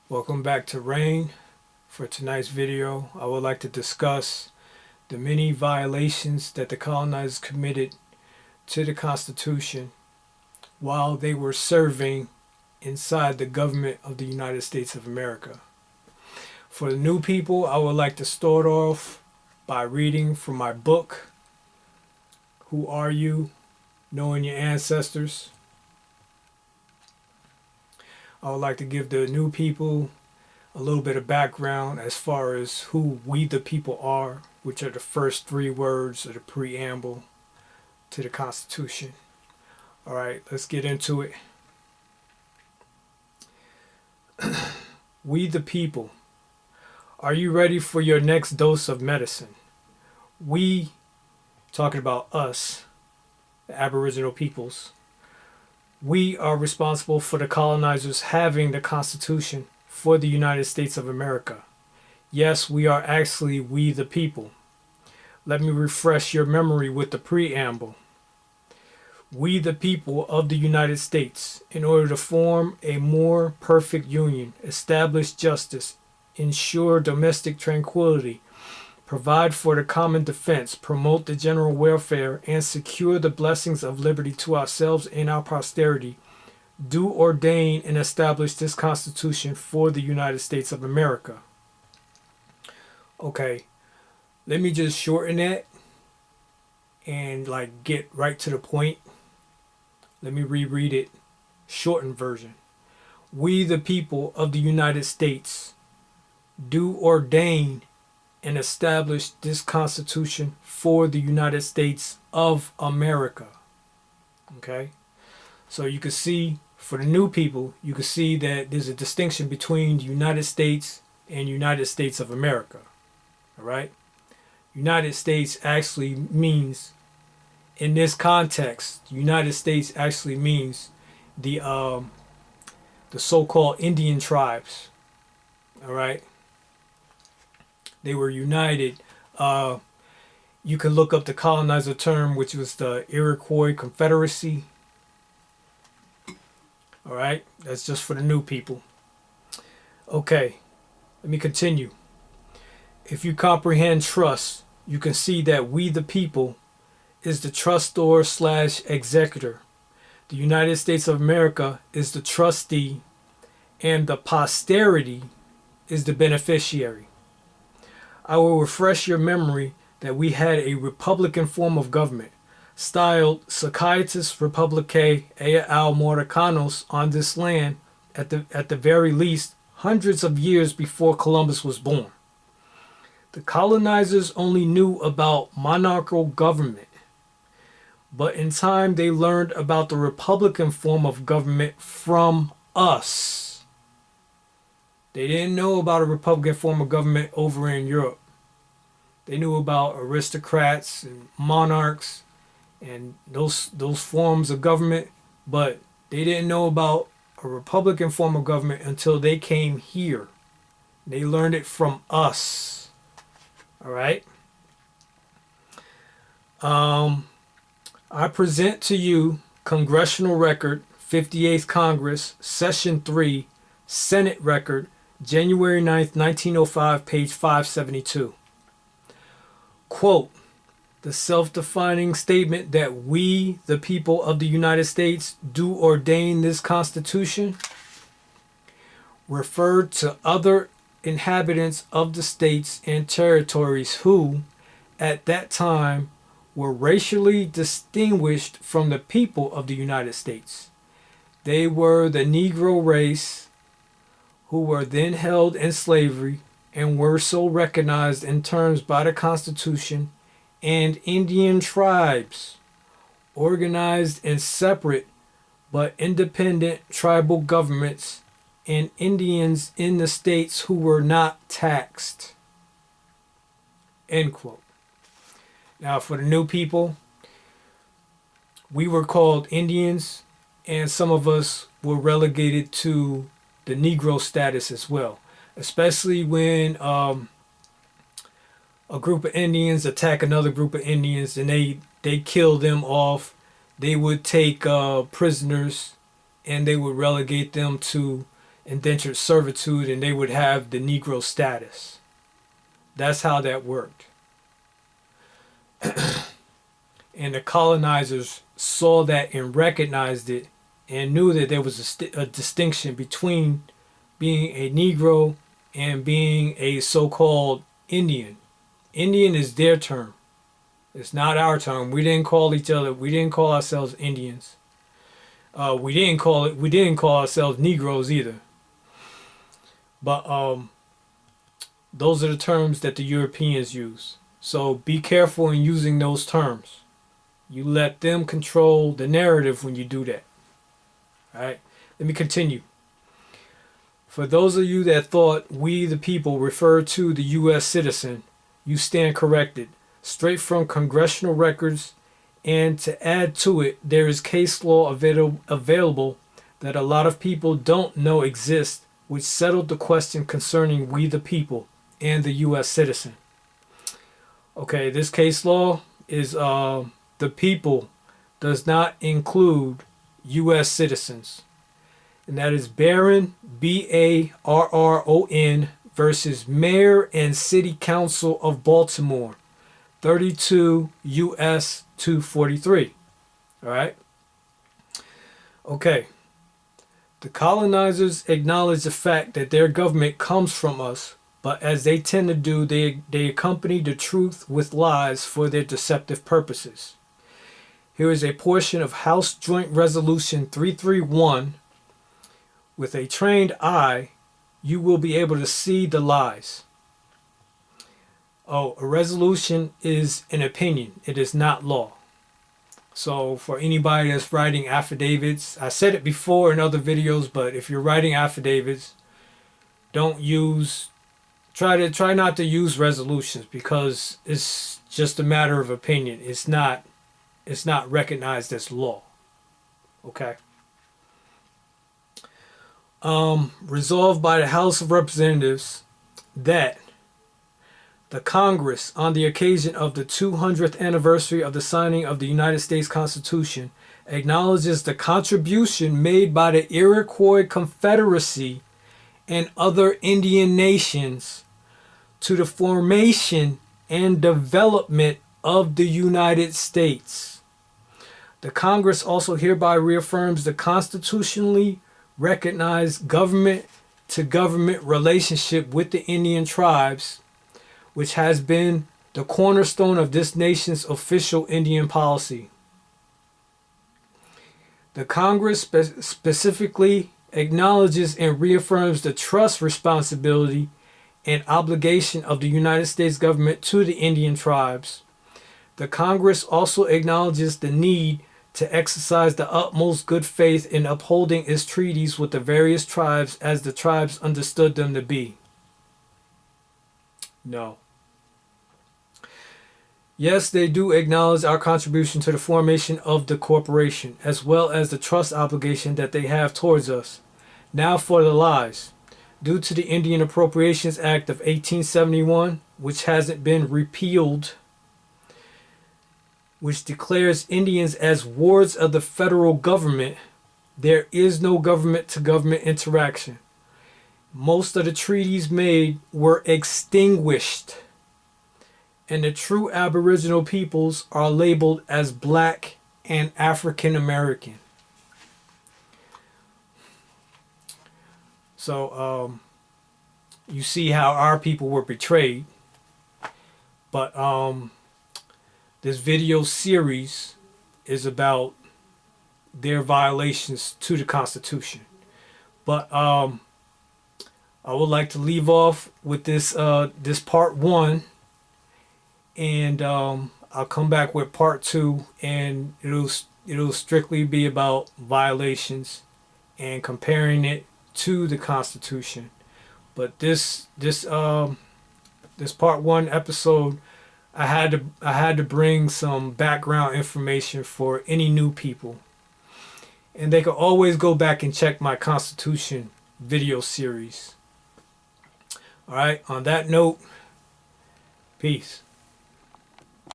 Welcome back to R.A.I.N. For tonight's video, I would like to discuss the many violations that the colonizers committed to the Constitution while they were serving inside the government of the United States of America. For the new people, I would like to start off by reading from my book, Who Are You? Knowing Your Ancestors. I would like to give the new people a little bit of background as far as who we the people are, which are the first three words of the preamble to the Constitution. All right, let's get into it. We the people. Are you ready for your next dose of medicine? We, talking about us, the Aboriginal peoples, we are responsible for the colonizers having the Constitution for the United States of America. Yes, we are actually we the people. Let me refresh your memory with the preamble. We the people of the United States, in order to form a more perfect union, establish justice, ensure domestic tranquility, provide for the common defense, promote the general welfare, and secure the blessings of liberty to ourselves and our posterity, do ordain and establish this Constitution for the United States of America. Okay, let me just shorten that and get right to the point. Let me reread it, shortened version. We the people of the United States do ordain and establish this Constitution for the United States of America. Okay? So you can see, for the new people, you can see that there's a distinction between the United States and United States of America. All right? United States actually means, in this context, United States actually means the so-called Indian tribes. All right? They were united. You can look up the colonizer term, which was the Iroquois Confederacy. All right, that's just for the new people. Okay, let me continue. If you comprehend trust, you can see that we the people is the trustor / executor. The United States of America is the trustee, and the posterity is the beneficiary. I will refresh your memory that we had a republican form of government, styled Societas Republicae Americanos on this land at the very least hundreds of years before Columbus was born. The colonizers only knew about monarchical government, but in time they learned about the republican form of government from us. They didn't know about a republican form of government over in Europe. They knew about aristocrats and monarchs and those forms of government, but they didn't know about a republican form of government until they came here. They learned it from us. All right? I present to you Congressional Record, 58th Congress, Session 3, Senate Record, January 9th, 1905, page 572. Quote, the self-defining statement that we, the people of the United States, do ordain this Constitution, referred to other inhabitants of the states and territories who, at that time, were racially distinguished from the people of the United States. They were the Negro race, who were then held in slavery and were so recognized in terms by the Constitution, and Indian tribes, organized in separate but independent tribal governments, and Indians in the states who were not taxed. End quote. Now, for the new people, we were called Indians, and some of us were relegated to the Negro status as well, especially when a group of Indians attack another group of Indians and they kill them off. They would take prisoners and they would relegate them to indentured servitude, and they would have the Negro status. That's how that worked. And the colonizers saw that and recognized it and knew that there was a distinction between being a Negro and being a so-called Indian. Indian is their term. It's not our term. We didn't call ourselves Indians. We didn't call ourselves Negroes either. But those are the terms that the Europeans use. So be careful in using those terms. You let them control the narrative when you do that. All right? Let me continue. For those of you that thought we the people referred to the U.S. citizen, you stand corrected. Straight from congressional records, and to add to it, there is case law available that a lot of people don't know exists, which settled the question concerning we the people and the U.S. citizen. Okay, this case law is the people does not include U.S. citizens. And that is Barron, B-A-R-R-O-N, versus Mayor and City Council of Baltimore, 32 U.S. 243. All right? Okay. The colonizers acknowledge the fact that their government comes from us, but as they tend to do, they accompany the truth with lies for their deceptive purposes. Here is a portion of House Joint Resolution 331. With a trained eye, you will be able to see the lies. Oh, a resolution is an opinion. It is not law. So for anybody that's writing affidavits, I said it before in other videos, but if you're writing affidavits, try not to use resolutions, because it's just a matter of opinion. It's not recognized as law. Okay. Resolved by the House of Representatives that the Congress, on the occasion of the 200th anniversary of the signing of the United States Constitution, acknowledges the contribution made by the Iroquois Confederacy and other Indian nations to the formation and development of the United States. The Congress also hereby reaffirms the constitutionally recognized government-to-government relationship with the Indian tribes, which has been the cornerstone of this nation's official Indian policy. The Congress specifically acknowledges and reaffirms the trust responsibility and obligation of the United States government to the Indian tribes. The Congress also acknowledges the need to exercise the utmost good faith in upholding its treaties with the various tribes as the tribes understood them to be. No. Yes, they do acknowledge our contribution to the formation of the corporation, as well as the trust obligation that they have towards us. Now for the lies. Due to the Indian Appropriations Act of 1871, which hasn't been repealed, which declares Indians as wards of the federal government, there is no government-to-government interaction. Most of the treaties made were extinguished, and the true Aboriginal peoples are labeled as Black and African American. So you see how our people were betrayed. But this video series is about their violations to the Constitution. But I would like to leave off with this part 1, and I'll come back with part 2, and it'll strictly be about violations and comparing it to the Constitution. But this part 1 episode, I had to bring some background information for any new people, and they can always go back and check my Constitution video series. All right, on that note, peace.